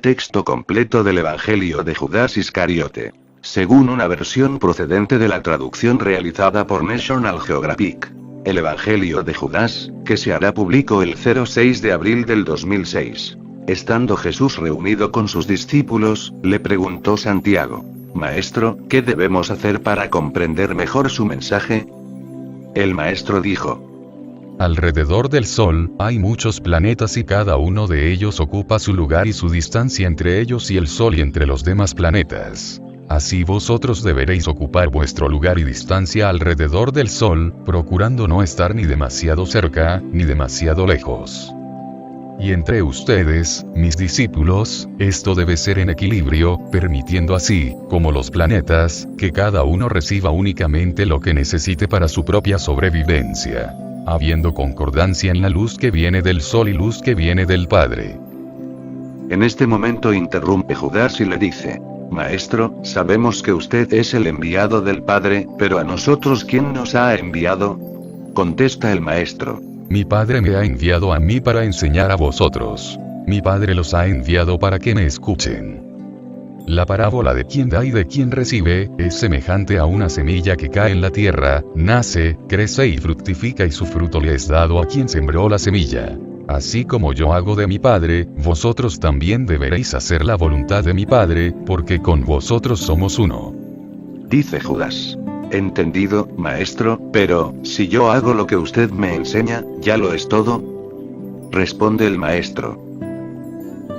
Texto completo del Evangelio de Judas Iscariote. Según una versión procedente de la traducción realizada por National Geographic. El Evangelio de Judas, que se hará público el 06 de abril del 2006. Estando Jesús reunido con sus discípulos, le preguntó Santiago: Maestro, ¿qué debemos hacer para comprender mejor su mensaje? El maestro dijo: Alrededor del Sol, hay muchos planetas y cada uno de ellos ocupa su lugar y su distancia entre ellos y el Sol y entre los demás planetas. Así vosotros deberéis ocupar vuestro lugar y distancia alrededor del Sol, procurando no estar ni demasiado cerca, ni demasiado lejos. Y entre ustedes, mis discípulos, esto debe ser en equilibrio, permitiendo así, como los planetas, que cada uno reciba únicamente lo que necesite para su propia sobrevivencia, habiendo concordancia en la luz que viene del Sol y luz que viene del Padre. En este momento interrumpe Judas y le dice: Maestro, sabemos que usted es el enviado del Padre, pero a nosotros ¿quién nos ha enviado? Contesta el maestro: Mi Padre me ha enviado a mí para enseñar a vosotros. Mi Padre los ha enviado para que me escuchen. La parábola de quien da y de quien recibe, es semejante a una semilla que cae en la tierra, nace, crece y fructifica y su fruto le es dado a quien sembró la semilla. Así como yo hago de mi Padre, vosotros también deberéis hacer la voluntad de mi Padre, porque con vosotros somos uno. Dice Judas: Entendido, maestro, pero, si yo hago lo que usted me enseña, ¿ya lo es todo? Responde el maestro: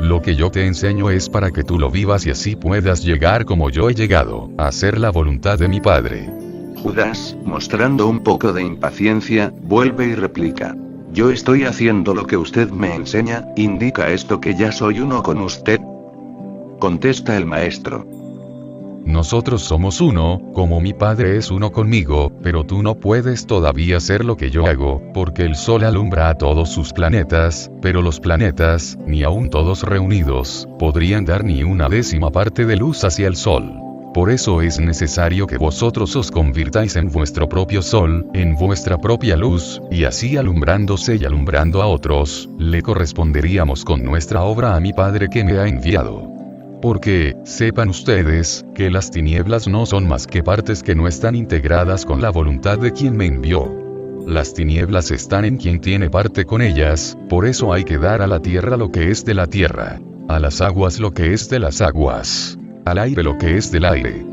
Lo que yo te enseño es para que tú lo vivas y así puedas llegar como yo he llegado, a hacer la voluntad de mi Padre. Judas, mostrando un poco de impaciencia, vuelve y replica: Yo estoy haciendo lo que usted me enseña, ¿indica esto que ya soy uno con usted? Contesta el maestro: Nosotros somos uno, como mi Padre es uno conmigo, pero tú no puedes todavía hacer lo que yo hago, porque el Sol alumbra a todos sus planetas, pero los planetas, ni aun todos reunidos, podrían dar ni una décima parte de luz hacia el Sol. Por eso es necesario que vosotros os convirtáis en vuestro propio Sol, en vuestra propia luz, y así alumbrándose y alumbrando a otros, le corresponderíamos con nuestra obra a mi Padre que me ha enviado. Porque, sepan ustedes, que las tinieblas no son más que partes que no están integradas con la voluntad de quien me envió. Las tinieblas están en quien tiene parte con ellas, por eso hay que dar a la tierra lo que es de la tierra, a las aguas lo que es de las aguas, al aire lo que es del aire,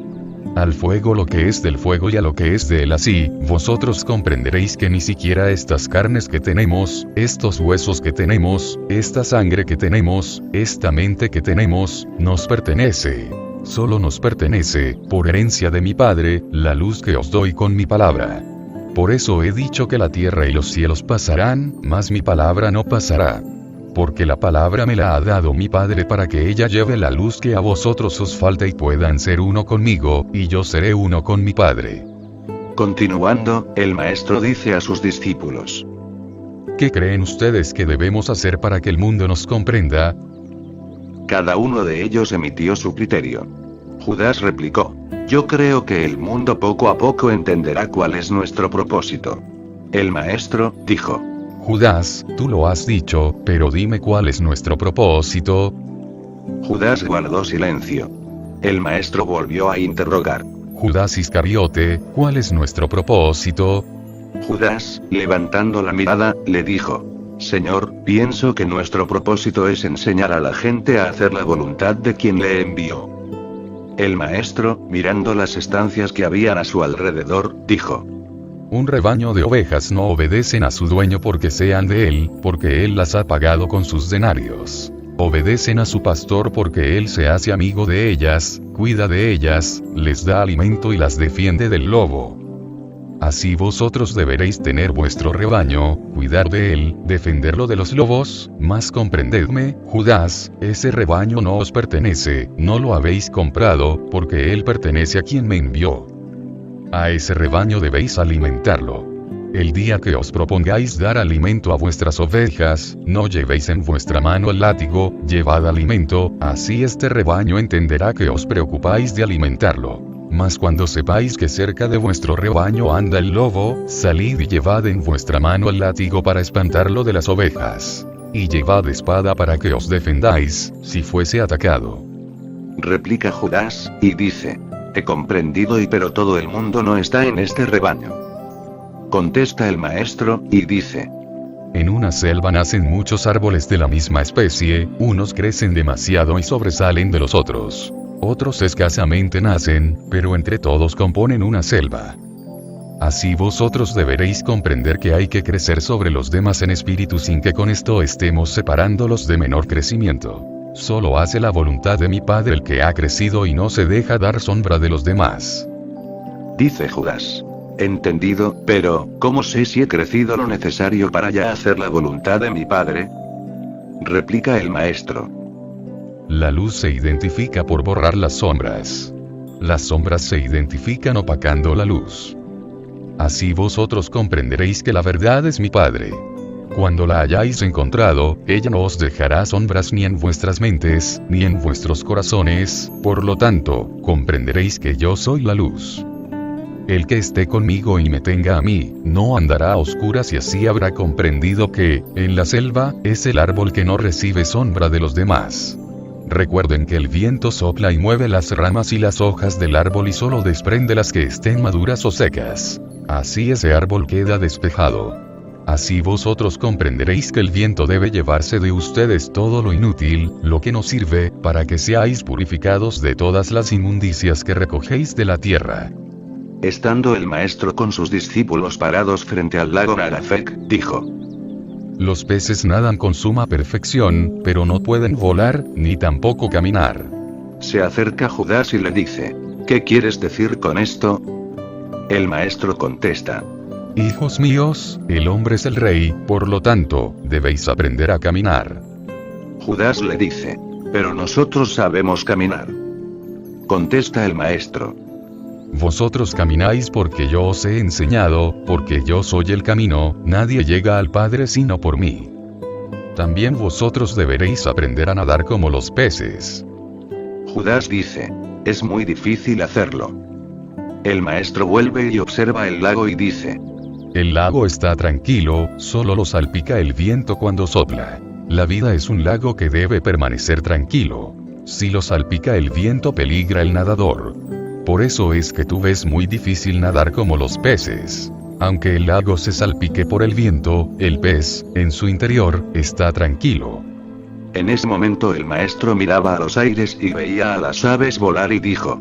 al fuego lo que es del fuego y a lo que es de él. Así, vosotros comprenderéis que ni siquiera estas carnes que tenemos, estos huesos que tenemos, esta sangre que tenemos, esta mente que tenemos, nos pertenece. Solo nos pertenece, por herencia de mi Padre, la luz que os doy con mi palabra. Por eso he dicho que la tierra y los cielos pasarán, mas mi palabra no pasará. Porque la palabra me la ha dado mi Padre para que ella lleve la luz que a vosotros os falta y puedan ser uno conmigo, y yo seré uno con mi Padre. Continuando, el maestro dice a sus discípulos: ¿Qué creen ustedes que debemos hacer para que el mundo nos comprenda? Cada uno de ellos emitió su criterio. Judas replicó: Yo creo que el mundo poco a poco entenderá cuál es nuestro propósito. El maestro dijo: Judas, tú lo has dicho, pero dime cuál es nuestro propósito. Judas guardó silencio. El maestro volvió a interrogar: Judas Iscariote, ¿cuál es nuestro propósito? Judas, levantando la mirada, le dijo: Señor, pienso que nuestro propósito es enseñar a la gente a hacer la voluntad de quien le envió. El maestro, mirando las estancias que habían a su alrededor, dijo: Un rebaño de ovejas no obedecen a su dueño porque sean de él, porque él las ha pagado con sus denarios. Obedecen a su pastor porque él se hace amigo de ellas, cuida de ellas, les da alimento y las defiende del lobo. Así vosotros deberéis tener vuestro rebaño, cuidar de él, defenderlo de los lobos, mas comprendedme, Judas, ese rebaño no os pertenece, no lo habéis comprado, porque él pertenece a quien me envió. A ese rebaño debéis alimentarlo. El día que os propongáis dar alimento a vuestras ovejas, no llevéis en vuestra mano el látigo, llevad alimento, así este rebaño entenderá que os preocupáis de alimentarlo. Mas cuando sepáis que cerca de vuestro rebaño anda el lobo, salid y llevad en vuestra mano el látigo para espantarlo de las ovejas. Y llevad espada para que os defendáis, si fuese atacado. Replica Judas, y dice: he comprendido pero todo el mundo no está en este rebaño. Contesta el maestro, y dice: en una selva nacen muchos árboles de la misma especie, unos crecen demasiado y sobresalen de los otros. Otros escasamente nacen, pero entre todos componen una selva. Así vosotros deberéis comprender que hay que crecer sobre los demás en espíritu sin que con esto estemos separándolos de menor crecimiento. Solo hace la voluntad de mi Padre el que ha crecido y no se deja dar sombra de los demás. Dice Judas: entendido, pero, ¿cómo sé si he crecido lo necesario para ya hacer la voluntad de mi Padre? Replica el maestro: la luz se identifica por borrar las sombras. Las sombras se identifican opacando la luz. Así vosotros comprenderéis que la verdad es mi Padre. Cuando la hayáis encontrado, ella no os dejará sombras ni en vuestras mentes, ni en vuestros corazones, por lo tanto, comprenderéis que yo soy la luz. El que esté conmigo y me tenga a mí, no andará a oscuras y así habrá comprendido que, en la selva, es el árbol que no recibe sombra de los demás. Recuerden que el viento sopla y mueve las ramas y las hojas del árbol y solo desprende las que estén maduras o secas. Así ese árbol queda despejado. Así vosotros comprenderéis que el viento debe llevarse de ustedes todo lo inútil, lo que no sirve, para que seáis purificados de todas las inmundicias que recogéis de la tierra. Estando el maestro con sus discípulos parados frente al lago Narafek, dijo: los peces nadan con suma perfección, pero no pueden volar, ni tampoco caminar. Se acerca Judas y le dice: ¿qué quieres decir con esto? El maestro contesta: hijos míos, el hombre es el rey, por lo tanto, debéis aprender a caminar. Judas le dice: pero nosotros sabemos caminar. Contesta el maestro: vosotros camináis porque yo os he enseñado, porque yo soy el camino, nadie llega al Padre sino por mí. También vosotros deberéis aprender a nadar como los peces. Judas dice: es muy difícil hacerlo. El maestro vuelve y observa el lago y dice: el lago está tranquilo, solo lo salpica el viento cuando sopla. La vida es un lago que debe permanecer tranquilo. Si lo salpica el viento peligra el nadador. Por eso es que tú ves muy difícil nadar como los peces. Aunque el lago se salpique por el viento, el pez, en su interior, está tranquilo. En ese momento el maestro miraba a los aires y veía a las aves volar y dijo: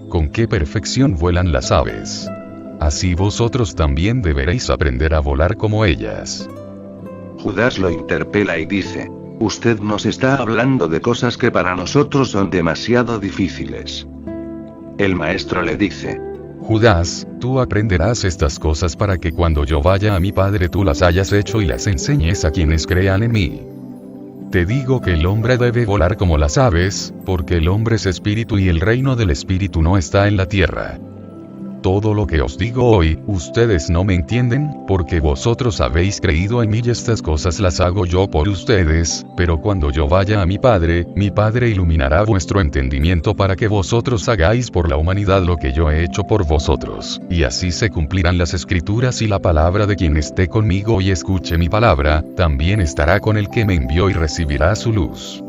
con qué perfección vuelan las aves. Así vosotros también deberéis aprender a volar como ellas. Judas lo interpela y dice: usted nos está hablando de cosas que para nosotros son demasiado difíciles. El maestro le dice: Judas, tú aprenderás estas cosas para que cuando yo vaya a mi Padre tú las hayas hecho y las enseñes a quienes crean en mí. Te digo que el hombre debe volar como las aves, porque el hombre es espíritu y el reino del espíritu no está en la tierra. Todo lo que os digo hoy, ustedes no me entienden, porque vosotros habéis creído en mí y estas cosas las hago yo por ustedes, pero cuando yo vaya a mi Padre iluminará vuestro entendimiento para que vosotros hagáis por la humanidad lo que yo he hecho por vosotros, y así se cumplirán las escrituras y la palabra de quien esté conmigo y escuche mi palabra, también estará con el que me envió y recibirá su luz.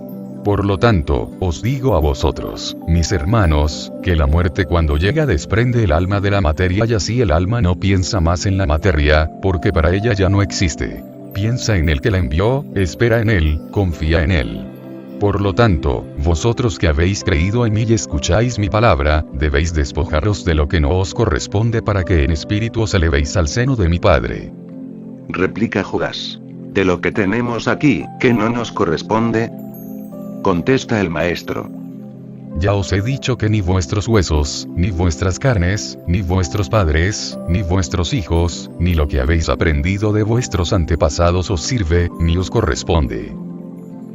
Por lo tanto, os digo a vosotros, mis hermanos, que la muerte cuando llega desprende el alma de la materia y así el alma no piensa más en la materia, porque para ella ya no existe. Piensa en el que la envió, espera en él, confía en él. Por lo tanto, vosotros que habéis creído en mí y escucháis mi palabra, debéis despojaros de lo que no os corresponde para que en espíritu os elevéis al seno de mi Padre. Replica Judas: ¿de lo que tenemos aquí, que no nos corresponde? Contesta el maestro: ya os he dicho que ni vuestros huesos, ni vuestras carnes, ni vuestros padres, ni vuestros hijos, ni lo que habéis aprendido de vuestros antepasados os sirve, ni os corresponde.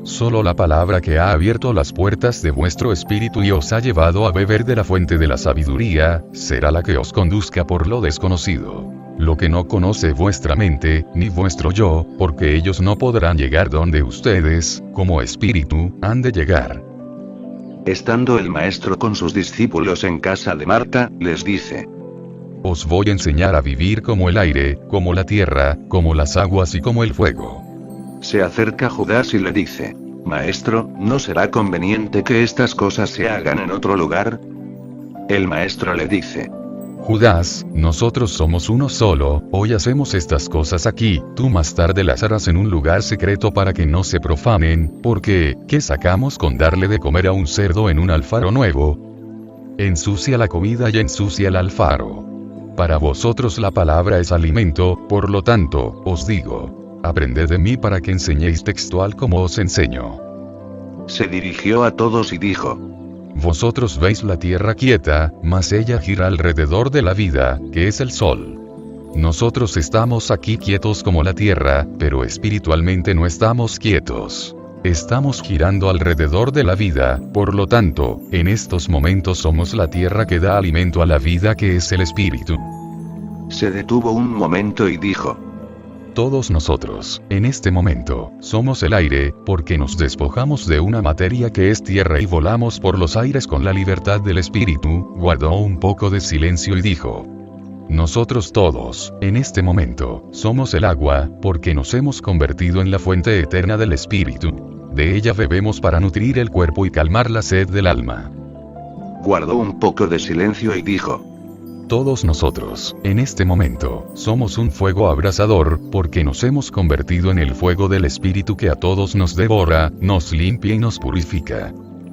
Solo la palabra que ha abierto las puertas de vuestro espíritu y os ha llevado a beber de la fuente de la sabiduría, será la que os conduzca por lo desconocido. Lo que no conoce vuestra mente, ni vuestro yo, porque ellos no podrán llegar donde ustedes, como espíritu, han de llegar. Estando el maestro con sus discípulos en casa de Marta, les dice: os voy a enseñar a vivir como el aire, como la tierra, como las aguas y como el fuego. Se acerca Judas y le dice: Maestro, ¿no será conveniente que estas cosas se hagan en otro lugar? El maestro le dice: Judas, nosotros somos uno solo, hoy hacemos estas cosas aquí, tú más tarde las harás en un lugar secreto para que no se profanen, porque, ¿qué sacamos con darle de comer a un cerdo en un alfaro nuevo? Ensucia la comida y ensucia el alfaro. Para vosotros la palabra es alimento, por lo tanto, os digo, aprended de mí para que enseñéis textual como os enseño. Se dirigió a todos y dijo: Vosotros veis la tierra quieta, mas ella gira alrededor de la vida, que es el sol. Nosotros estamos aquí quietos como la tierra, pero espiritualmente no estamos quietos. Estamos girando alrededor de la vida, por lo tanto, en estos momentos somos la tierra que da alimento a la vida que es el espíritu. Se detuvo un momento y dijo: Todos nosotros, en este momento, somos el aire, porque nos despojamos de una materia que es tierra y volamos por los aires con la libertad del espíritu. Guardó un poco de silencio y dijo: Nosotros todos, en este momento, somos el agua, porque nos hemos convertido en la fuente eterna del espíritu. De ella bebemos para nutrir el cuerpo y calmar la sed del alma. Guardó un poco de silencio y dijo: Todos nosotros, en este momento, somos un fuego abrasador, porque nos hemos convertido en el fuego del espíritu que a todos nos devora, nos limpia y nos purifica.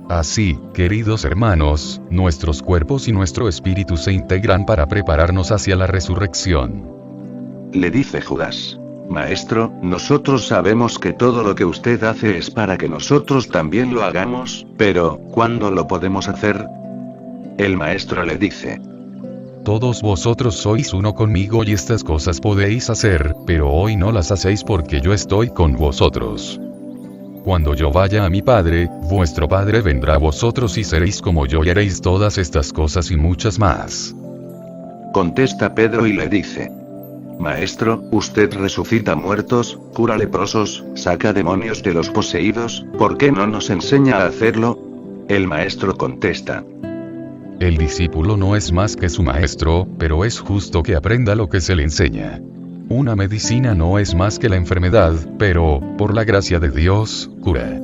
Así, queridos hermanos, nuestros cuerpos y nuestro espíritu se integran para prepararnos hacia la resurrección. Le dice Judas: Maestro, nosotros sabemos que todo lo que usted hace es para que nosotros también lo hagamos, pero, ¿cuándo lo podemos hacer? El maestro le dice: Todos vosotros sois uno conmigo y estas cosas podéis hacer, pero hoy no las hacéis porque yo estoy con vosotros. Cuando yo vaya a mi Padre, vuestro Padre vendrá a vosotros y seréis como yo y haréis todas estas cosas y muchas más. Contesta Pedro y le dice: Maestro, usted resucita muertos, cura leprosos, saca demonios de los poseídos, ¿por qué no nos enseña a hacerlo? El maestro contesta: El discípulo no es más que su maestro, pero es justo que aprenda lo que se le enseña. Una medicina no es más que la enfermedad, pero, por la gracia de Dios, cura.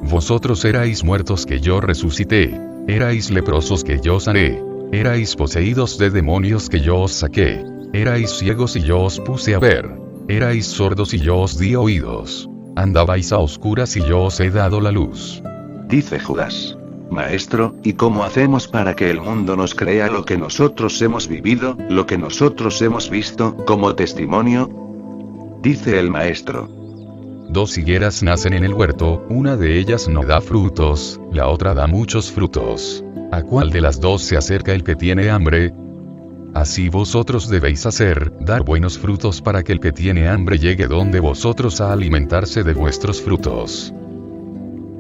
Vosotros erais muertos que yo resucité, erais leprosos que yo sané, erais poseídos de demonios que yo os saqué, erais ciegos y yo os puse a ver, erais sordos y yo os di oídos, andabais a oscuras y yo os he dado la luz. Dice Judas: Maestro, ¿y cómo hacemos para que el mundo nos crea lo que nosotros hemos vivido, lo que nosotros hemos visto, como testimonio? Dice el maestro: 2 higueras nacen en el huerto, una de ellas no da frutos, la otra da muchos frutos. ¿A cuál de las 2 se acerca el que tiene hambre? Así vosotros debéis hacer, dar buenos frutos para que el que tiene hambre llegue donde vosotros a alimentarse de vuestros frutos.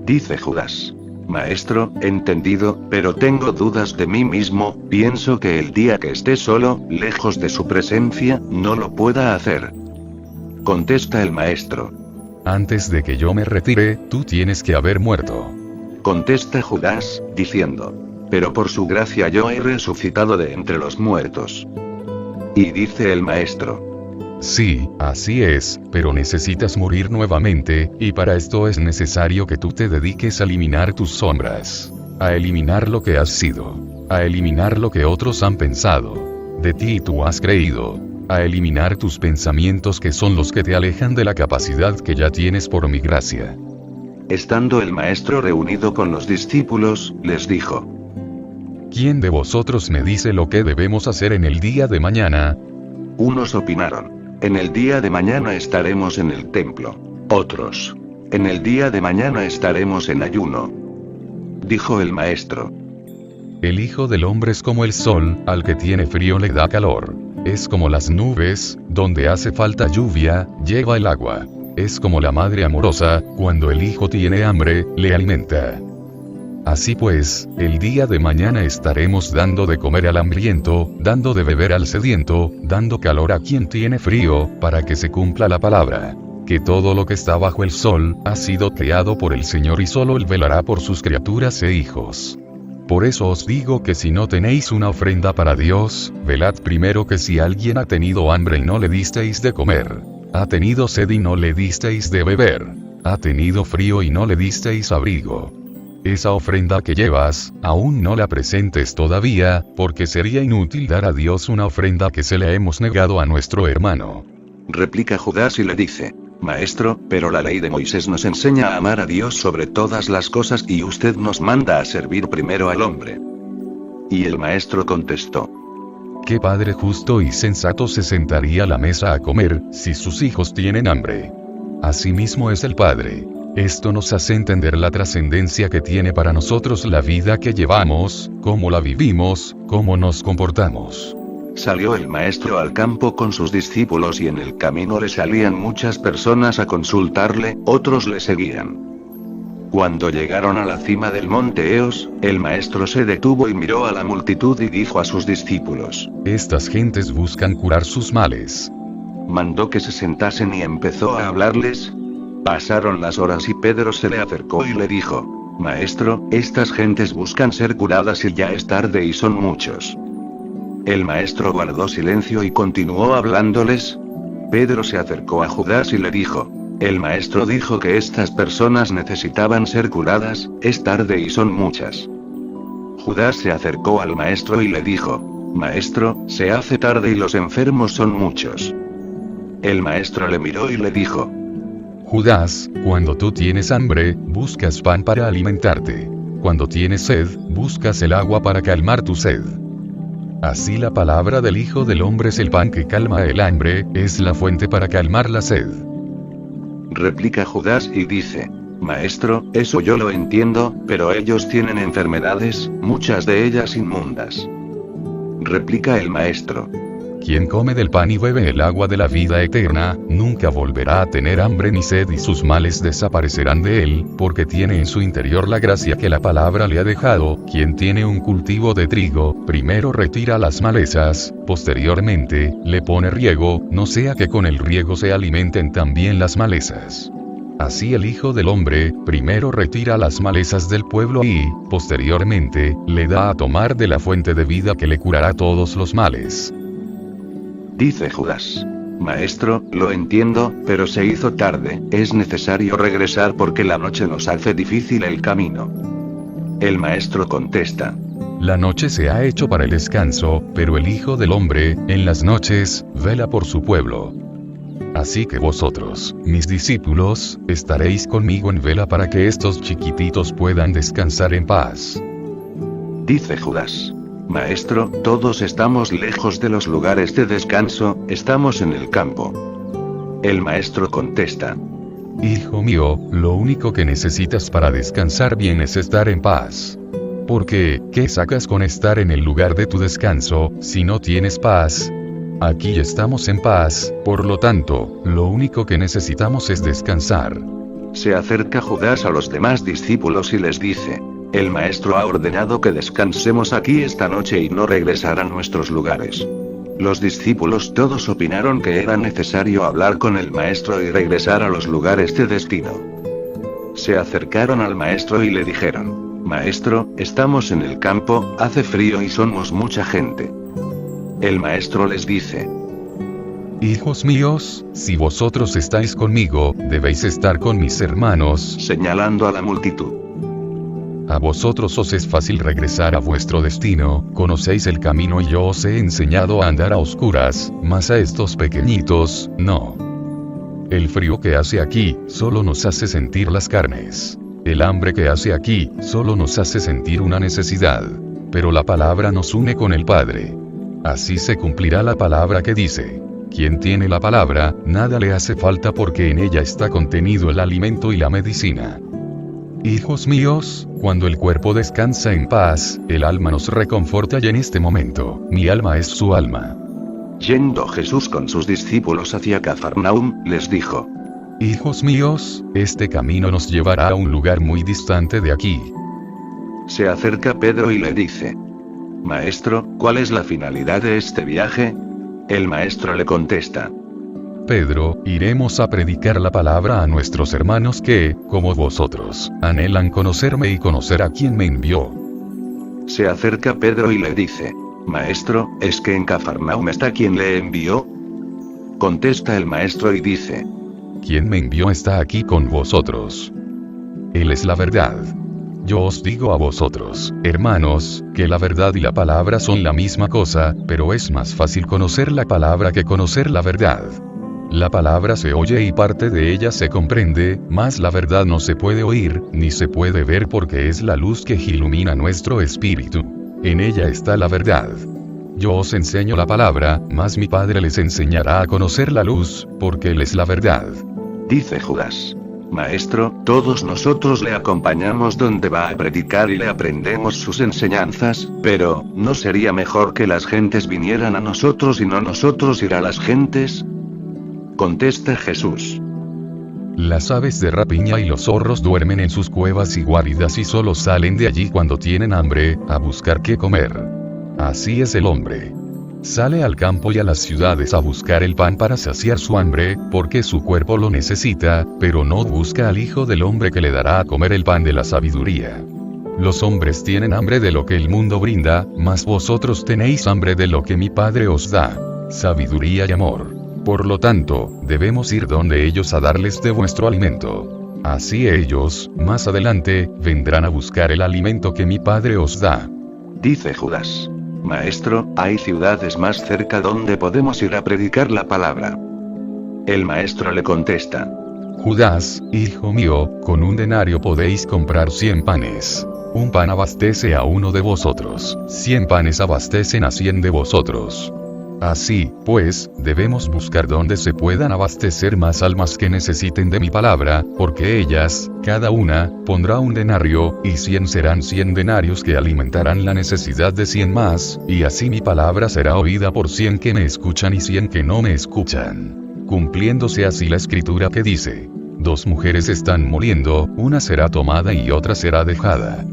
Dice Judas: Maestro, entendido, pero tengo dudas de mí mismo, pienso que el día que esté solo, lejos de su presencia, no lo pueda hacer. Contesta el maestro: Antes de que yo me retire, tú tienes que haber muerto. Contesta Judas, diciendo: Pero por su gracia yo he resucitado de entre los muertos. Y dice el maestro: Sí, así es, pero necesitas morir nuevamente, y para esto es necesario que tú te dediques a eliminar tus sombras, a eliminar lo que has sido, a eliminar lo que otros han pensado de ti y tú has creído, a eliminar tus pensamientos que son los que te alejan de la capacidad que ya tienes por mi gracia. Estando el maestro reunido con los discípulos, les dijo: ¿Quién de vosotros me dice lo que debemos hacer en el día de mañana? Unos opinaron: en el día de mañana estaremos en el templo. Otros: en el día de mañana estaremos en ayuno. Dijo el maestro: El Hijo del Hombre es como el sol, al que tiene frío le da calor. Es como las nubes, donde hace falta lluvia, lleva el agua. Es como la madre amorosa, cuando el hijo tiene hambre, le alimenta. Así pues, el día de mañana estaremos dando de comer al hambriento, dando de beber al sediento, dando calor a quien tiene frío, para que se cumpla la palabra, que todo lo que está bajo el sol, ha sido creado por el Señor y solo Él velará por sus criaturas e hijos. Por eso os digo que si no tenéis una ofrenda para Dios, velad primero que si alguien ha tenido hambre y no le disteis de comer. Ha tenido sed y no le disteis de beber. Ha tenido frío y no le disteis abrigo. Esa ofrenda que llevas, aún no la presentes todavía, porque sería inútil dar a Dios una ofrenda que se le hemos negado a nuestro hermano. Replica Judas y le dice: Maestro, pero la ley de Moisés nos enseña a amar a Dios sobre todas las cosas y usted nos manda a servir primero al hombre. Y el maestro contestó: ¿Qué padre justo y sensato se sentaría a la mesa a comer, si sus hijos tienen hambre? Asimismo es el Padre. Esto nos hace entender la trascendencia que tiene para nosotros la vida que llevamos, cómo la vivimos, cómo nos comportamos. Salió el maestro al campo con sus discípulos y en el camino le salían muchas personas a consultarle, otros le seguían. Cuando llegaron a la cima del monte Eos, el maestro se detuvo y miró a la multitud y dijo a sus discípulos: Estas gentes buscan curar sus males. Mandó que se sentasen y empezó a hablarles. Pasaron las horas y Pedro se le acercó y le dijo: Maestro, estas gentes buscan ser curadas y ya es tarde y son muchos. El maestro guardó silencio y continuó hablándoles. Pedro se acercó a Judas y le dijo: El maestro dijo que estas personas necesitaban ser curadas, es tarde y son muchas. Judas se acercó al maestro y le dijo: Maestro, se hace tarde y los enfermos son muchos. El maestro le miró y le dijo: Judas, cuando tú tienes hambre, buscas pan para alimentarte. Cuando tienes sed, buscas el agua para calmar tu sed. Así la palabra del Hijo del Hombre es el pan que calma el hambre, es la fuente para calmar la sed. Replica Judas y dice: Maestro, eso yo lo entiendo, pero ellos tienen enfermedades, muchas de ellas inmundas. Replica el maestro: Quien come del pan y bebe el agua de la vida eterna, nunca volverá a tener hambre ni sed y sus males desaparecerán de él, porque tiene en su interior la gracia que la palabra le ha dejado. Quien tiene un cultivo de trigo, primero retira las malezas, posteriormente, le pone riego, no sea que con el riego se alimenten también las malezas. Así el Hijo del Hombre, primero retira las malezas del pueblo y, posteriormente, le da a tomar de la fuente de vida que le curará todos los males. Dice Judas: Maestro, lo entiendo, pero se hizo tarde, es necesario regresar porque la noche nos hace difícil el camino. El maestro contesta: La noche se ha hecho para el descanso, pero el Hijo del Hombre, en las noches, vela por su pueblo. Así que vosotros, mis discípulos, estaréis conmigo en vela para que estos chiquititos puedan descansar en paz. Dice Judas: Maestro, todos estamos lejos de los lugares de descanso, estamos en el campo. El maestro contesta: Hijo mío, lo único que necesitas para descansar bien es estar en paz. Porque, ¿qué sacas con estar en el lugar de tu descanso, si no tienes paz? Aquí estamos en paz, por lo tanto, lo único que necesitamos es descansar. Se acerca Judas a los demás discípulos y les dice: El maestro ha ordenado que descansemos aquí esta noche y no regresar a nuestros lugares. Los discípulos todos opinaron que era necesario hablar con el maestro y regresar a los lugares de destino. Se acercaron al maestro y le dijeron: Maestro, estamos en el campo, hace frío y somos mucha gente. El maestro les dice: Hijos míos, si vosotros estáis conmigo, debéis estar con mis hermanos, señalando a la multitud. A vosotros os es fácil regresar a vuestro destino, conocéis el camino y yo os he enseñado a andar a oscuras, mas a estos pequeñitos, no. El frío que hace aquí, solo nos hace sentir las carnes. El hambre que hace aquí, solo nos hace sentir una necesidad. Pero la palabra nos une con el Padre. Así se cumplirá la palabra que dice: quien tiene la palabra, nada le hace falta porque en ella está contenido el alimento y la medicina. Hijos míos, cuando el cuerpo descansa en paz, el alma nos reconforta y en este momento, mi alma es su alma. Yendo Jesús con sus discípulos hacia Cafarnaum, les dijo: Hijos míos, este camino nos llevará a un lugar muy distante de aquí. Se acerca Pedro y le dice: Maestro, ¿cuál es la finalidad de este viaje? El maestro le contesta: Pedro, iremos a predicar la palabra a nuestros hermanos que, como vosotros, anhelan conocerme y conocer a quien me envió. Se acerca Pedro y le dice: Maestro, ¿es que en Cafarnaum está quien le envió? Contesta el maestro y dice: Quien me envió está aquí con vosotros. Él es la verdad. Yo os digo a vosotros, hermanos, que la verdad y la palabra son la misma cosa, pero es más fácil conocer la palabra que conocer la verdad. La palabra se oye y parte de ella se comprende, mas la verdad no se puede oír, ni se puede ver porque es la luz que ilumina nuestro espíritu. En ella está la verdad. Yo os enseño la palabra, mas mi Padre les enseñará a conocer la luz, porque Él es la verdad. Dice Judas: Maestro, todos nosotros le acompañamos donde va a predicar y le aprendemos sus enseñanzas, pero, ¿no sería mejor que las gentes vinieran a nosotros y no nosotros ir a las gentes? Contesta Jesús: Las aves de rapiña y los zorros duermen en sus cuevas y guaridas y solo salen de allí cuando tienen hambre, a buscar qué comer. Así es el hombre. Sale al campo y a las ciudades a buscar el pan para saciar su hambre, porque su cuerpo lo necesita, pero no busca al Hijo del Hombre que le dará a comer el pan de la sabiduría. Los hombres tienen hambre de lo que el mundo brinda, mas vosotros tenéis hambre de lo que mi Padre os da, sabiduría y amor. Por lo tanto, debemos ir donde ellos a darles de vuestro alimento. Así ellos, más adelante, vendrán a buscar el alimento que mi Padre os da. Dice Judas: Maestro, ¿hay ciudades más cerca donde podemos ir a predicar la palabra? El maestro le contesta: Judas, hijo mío, con 1 denario podéis comprar 100 panes. Un pan abastece a uno de vosotros, 100 panes abastecen a 100 de vosotros. Así, pues, debemos buscar donde se puedan abastecer más almas que necesiten de mi palabra, porque ellas, cada una, pondrá 1 denario, y 100 serán 100 denarios que alimentarán la necesidad de 100 más, y así mi palabra será oída por 100 que me escuchan y 100 que no me escuchan. Cumpliéndose así la escritura que dice: 2 mujeres están muriendo, una será tomada y otra será dejada.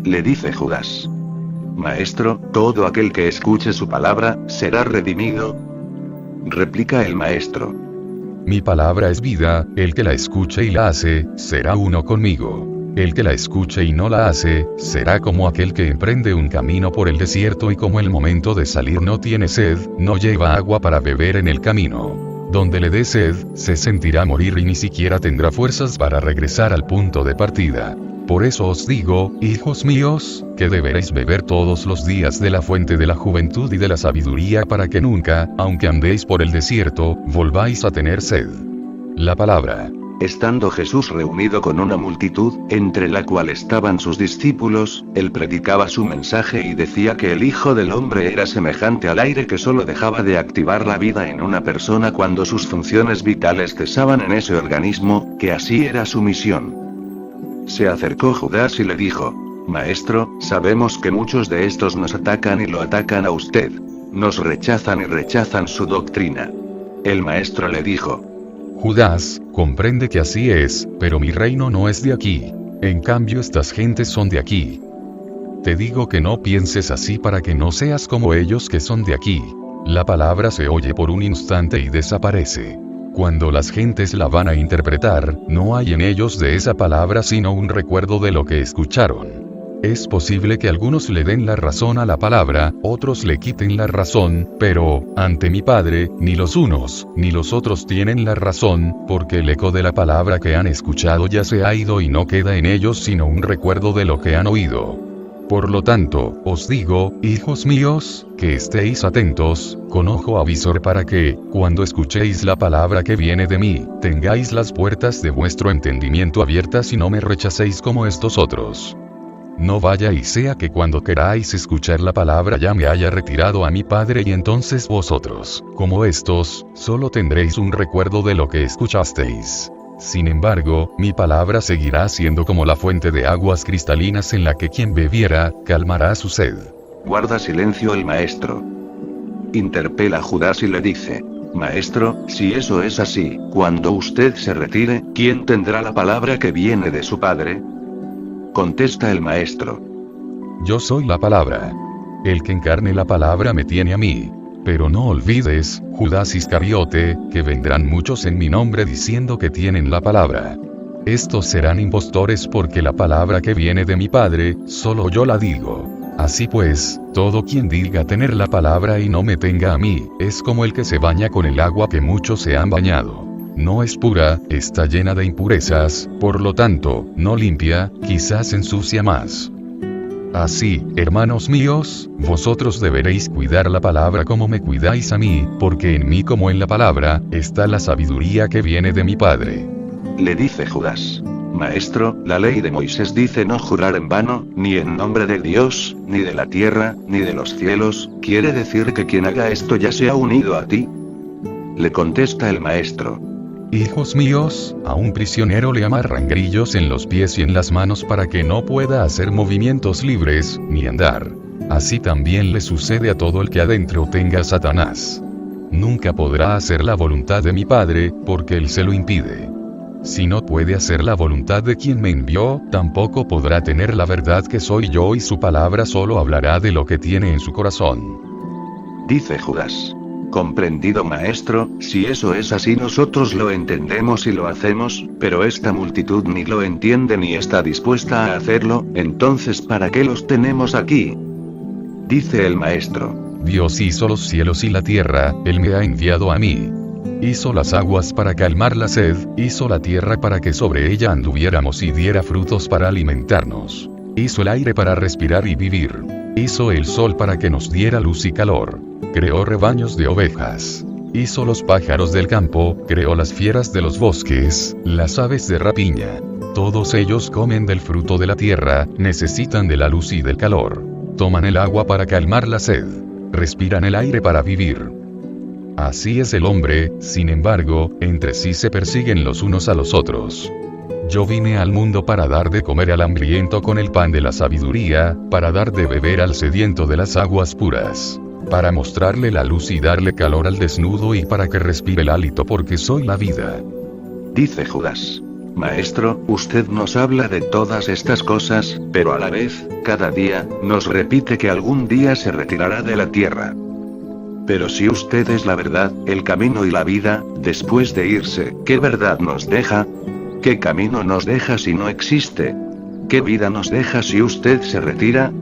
Le dice Judas: Maestro, todo aquel que escuche su palabra, será redimido. Replica el maestro: Mi palabra es vida, el que la escuche y la hace, será uno conmigo. El que la escuche y no la hace, será como aquel que emprende un camino por el desierto y como el momento de salir no tiene sed, no lleva agua para beber en el camino. Donde le dé sed, se sentirá morir y ni siquiera tendrá fuerzas para regresar al punto de partida. Por eso os digo, hijos míos, que deberéis beber todos los días de la fuente de la juventud y de la sabiduría para que nunca, aunque andéis por el desierto, volváis a tener sed. La palabra. Estando Jesús reunido con una multitud, entre la cual estaban sus discípulos, él predicaba su mensaje y decía que el Hijo del Hombre era semejante al aire que solo dejaba de activar la vida en una persona cuando sus funciones vitales cesaban en ese organismo, que así era su misión. Se acercó Judas y le dijo: Maestro, sabemos que muchos de estos nos atacan y lo atacan a usted. Nos rechazan y rechazan su doctrina. El maestro le dijo: Judas, comprende que así es, pero mi reino no es de aquí. En cambio estas gentes son de aquí. Te digo que no pienses así para que no seas como ellos que son de aquí. La palabra se oye por un instante y desaparece. Cuando las gentes la van a interpretar, no hay en ellos de esa palabra sino un recuerdo de lo que escucharon. Es posible que algunos le den la razón a la palabra, otros le quiten la razón, pero, ante mi Padre, ni los unos, ni los otros tienen la razón, porque el eco de la palabra que han escuchado ya se ha ido y no queda en ellos sino un recuerdo de lo que han oído. Por lo tanto, os digo, hijos míos, que estéis atentos, con ojo avisor para que, cuando escuchéis la palabra que viene de mí, tengáis las puertas de vuestro entendimiento abiertas y no me rechacéis como estos otros. No vaya y sea que cuando queráis escuchar la palabra ya me haya retirado a mi Padre y entonces vosotros, como estos, solo tendréis un recuerdo de lo que escuchasteis. Sin embargo, mi palabra seguirá siendo como la fuente de aguas cristalinas en la que quien bebiera, calmará su sed. Guarda silencio el maestro. Interpela a Judas y le dice: Maestro, si eso es así, cuando usted se retire, ¿quién tendrá la palabra que viene de su Padre? Contesta el maestro: Yo soy la palabra. El que encarne la palabra me tiene a mí. Pero no olvides, Judas Iscariote, que vendrán muchos en mi nombre diciendo que tienen la palabra. Estos serán impostores porque la palabra que viene de mi Padre, solo yo la digo. Así pues, todo quien diga tener la palabra y no me tenga a mí, es como el que se baña con el agua que muchos se han bañado. No es pura, está llena de impurezas, por lo tanto, no limpia, quizás ensucia más. Así, hermanos míos, vosotros deberéis cuidar la palabra como me cuidáis a mí, porque en mí como en la palabra, está la sabiduría que viene de mi Padre. Le dice Judas: Maestro, la ley de Moisés dice no jurar en vano, ni en nombre de Dios, ni de la tierra, ni de los cielos. ¿Quiere decir que quien haga esto ya se ha unido a ti? Le contesta el maestro: Hijos míos, a un prisionero le amarran grillos en los pies y en las manos para que no pueda hacer movimientos libres, ni andar. Así también le sucede a todo el que adentro tenga a Satanás. Nunca podrá hacer la voluntad de mi Padre, porque él se lo impide. Si no puede hacer la voluntad de quien me envió, tampoco podrá tener la verdad que soy yo y su palabra solo hablará de lo que tiene en su corazón. Dice Judas: Comprendido maestro, si eso es así nosotros lo entendemos y lo hacemos, pero esta multitud ni lo entiende ni está dispuesta a hacerlo, entonces ¿para qué los tenemos aquí? Dice el maestro: Dios hizo los cielos y la tierra, Él me ha enviado a mí. Hizo las aguas para calmar la sed, hizo la tierra para que sobre ella anduviéramos y diera frutos para alimentarnos. Hizo el aire para respirar y vivir. Hizo el sol para que nos diera luz y calor. Creó rebaños de ovejas. Hizo los pájaros del campo, creó las fieras de los bosques, las aves de rapiña. Todos ellos comen del fruto de la tierra, necesitan de la luz y del calor. Toman el agua para calmar la sed. Respiran el aire para vivir. Así es el hombre, sin embargo, entre sí se persiguen los unos a los otros. Yo vine al mundo para dar de comer al hambriento con el pan de la sabiduría, para dar de beber al sediento de las aguas puras. Para mostrarle la luz y darle calor al desnudo y para que respire el hálito porque soy la vida. Dice Judas: Maestro, usted nos habla de todas estas cosas, pero a la vez, cada día, nos repite que algún día se retirará de la tierra. Pero si usted es la verdad, el camino y la vida, después de irse, ¿qué verdad nos deja? ¿Qué camino nos deja si no existe? ¿Qué vida nos deja si usted se retira?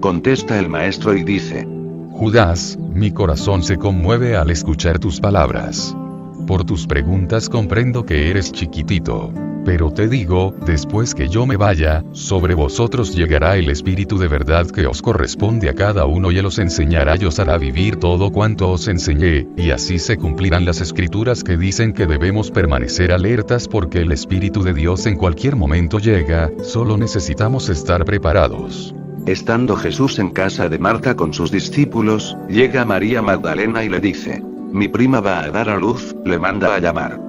Contesta el maestro y dice: Judas, mi corazón se conmueve al escuchar tus palabras. Por tus preguntas comprendo que eres chiquitito. Pero te digo, después que yo me vaya, sobre vosotros llegará el Espíritu de verdad que os corresponde a cada uno y Él os enseñará y os hará vivir todo cuanto os enseñé, y así se cumplirán las escrituras que dicen que debemos permanecer alertas porque el Espíritu de Dios en cualquier momento llega, solo necesitamos estar preparados. Estando Jesús en casa de Marta con sus discípulos, llega María Magdalena y le dice: Mi prima va a dar a luz, le manda a llamar.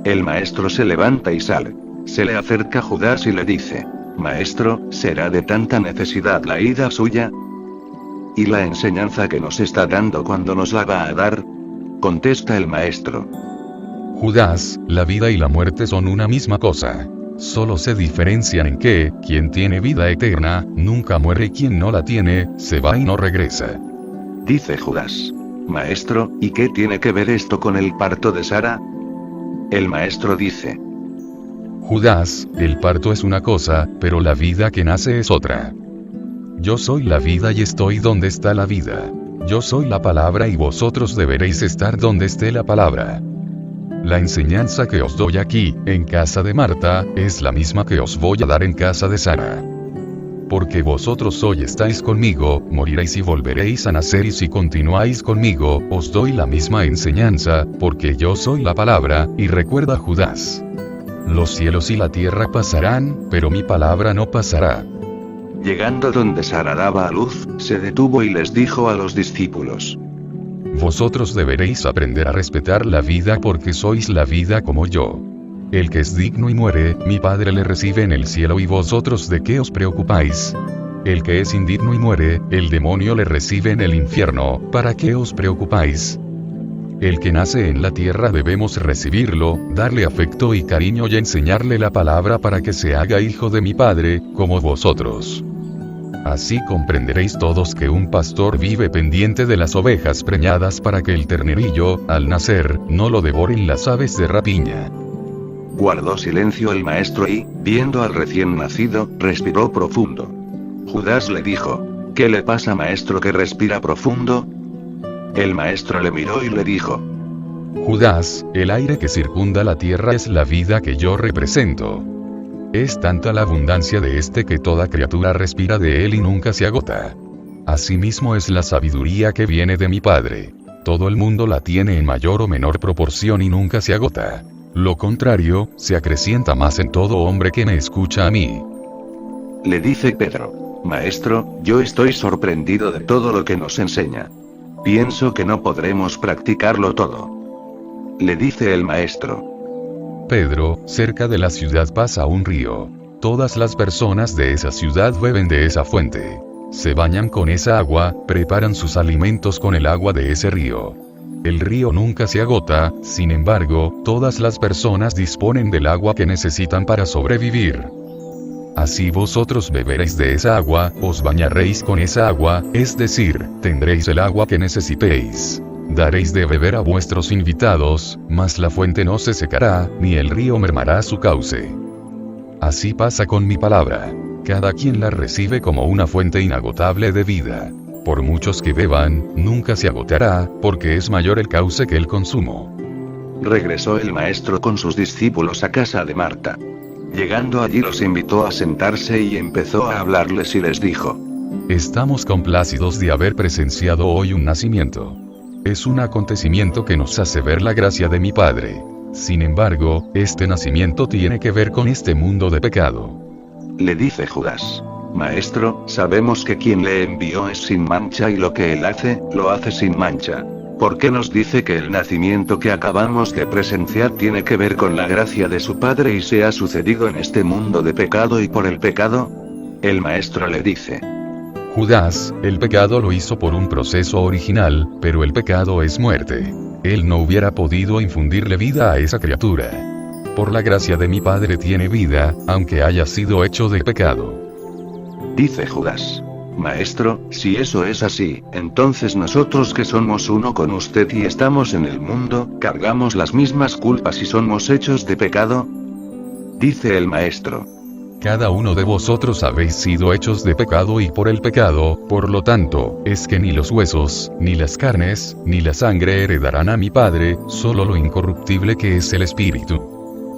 El maestro se levanta y sale. Se le acerca Judas y le dice: Maestro, ¿será de tanta necesidad la ida suya? ¿Y la enseñanza que nos está dando cuando nos la va a dar? Contesta el maestro: Judas, la vida y la muerte son una misma cosa. Solo se diferencian en que, quien tiene vida eterna, nunca muere y quien no la tiene, se va y no regresa. Dice Judas: Maestro, ¿y qué tiene que ver esto con el parto de Sara? El maestro dice: Judas, el parto es una cosa, pero la vida que nace es otra. Yo soy la vida y estoy donde está la vida. Yo soy la palabra y vosotros deberéis estar donde esté la palabra. La enseñanza que os doy aquí, en casa de Marta, es la misma que os voy a dar en casa de Sara. Porque vosotros hoy estáis conmigo, moriréis y volveréis a nacer, y si continuáis conmigo, os doy la misma enseñanza, porque yo soy la palabra, y recuerda Judas. Los cielos y la tierra pasarán, pero mi palabra no pasará. Llegando donde Sara daba a luz, se detuvo y les dijo a los discípulos: Vosotros deberéis aprender a respetar la vida porque sois la vida como yo. El que es digno y muere, mi Padre le recibe en el cielo, y vosotros ¿de qué os preocupáis? El que es indigno y muere, el demonio le recibe en el infierno, ¿para qué os preocupáis? El que nace en la tierra debemos recibirlo, darle afecto y cariño y enseñarle la palabra para que se haga hijo de mi Padre, como vosotros. Así comprenderéis todos que un pastor vive pendiente de las ovejas preñadas para que el ternerillo, al nacer, no lo devoren las aves de rapiña. Guardó silencio el maestro y, viendo al recién nacido, respiró profundo. Judas le dijo: ¿Qué le pasa, maestro, que respira profundo? El maestro le miró y le dijo: Judas, el aire que circunda la tierra es la vida que yo represento. Es tanta la abundancia de este que toda criatura respira de él y nunca se agota. Asimismo es la sabiduría que viene de mi Padre. Todo el mundo la tiene en mayor o menor proporción y nunca se agota. Lo contrario, se acrecienta más en todo hombre que me escucha a mí. Le dice Pedro: Maestro, yo estoy sorprendido de todo lo que nos enseña. Pienso que no podremos practicarlo todo. Le dice el maestro: Pedro, cerca de la ciudad pasa un río. Todas las personas de esa ciudad beben de esa fuente. Se bañan con esa agua, preparan sus alimentos con el agua de ese río. El río nunca se agota, sin embargo, todas las personas disponen del agua que necesitan para sobrevivir. Así vosotros beberéis de esa agua, os bañaréis con esa agua, es decir, tendréis el agua que necesitéis. Daréis de beber a vuestros invitados, mas la fuente no se secará, ni el río mermará su cauce. Así pasa con mi palabra. Cada quien la recibe como una fuente inagotable de vida. Por muchos que beban, nunca se agotará, porque es mayor el cauce que el consumo. Regresó el maestro con sus discípulos a casa de Marta. Llegando allí los invitó a sentarse y empezó a hablarles y les dijo: Estamos complacidos de haber presenciado hoy un nacimiento. Es un acontecimiento que nos hace ver la gracia de mi Padre. Sin embargo, este nacimiento tiene que ver con este mundo de pecado. Le dice Judas: Maestro, sabemos que quien le envió es sin mancha y lo que él hace, lo hace sin mancha. ¿Por qué nos dice que el nacimiento que acabamos de presenciar tiene que ver con la gracia de su Padre y se ha sucedido en este mundo de pecado y por el pecado? El maestro le dice: Judas, el pecado lo hizo por un proceso original, pero el pecado es muerte. Él no hubiera podido infundirle vida a esa criatura. Por la gracia de mi Padre tiene vida, aunque haya sido hecho de pecado. Dice Judas: Maestro, si eso es así, entonces nosotros que somos uno con usted y estamos en el mundo, ¿cargamos las mismas culpas y somos hechos de pecado? Dice el maestro: Cada uno de vosotros habéis sido hechos de pecado y por el pecado, por lo tanto, es que ni los huesos, ni las carnes, ni la sangre heredarán a mi Padre, solo lo incorruptible que es el Espíritu.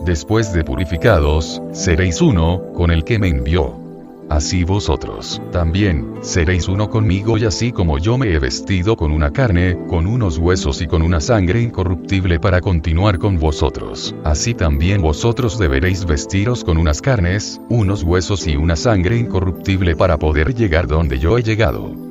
Después de purificados, seréis uno, con el que me envió. Así vosotros, también, seréis uno conmigo y así como yo me he vestido con una carne, con unos huesos y con una sangre incorruptible para continuar con vosotros, así también vosotros deberéis vestiros con unas carnes, unos huesos y una sangre incorruptible para poder llegar donde yo he llegado.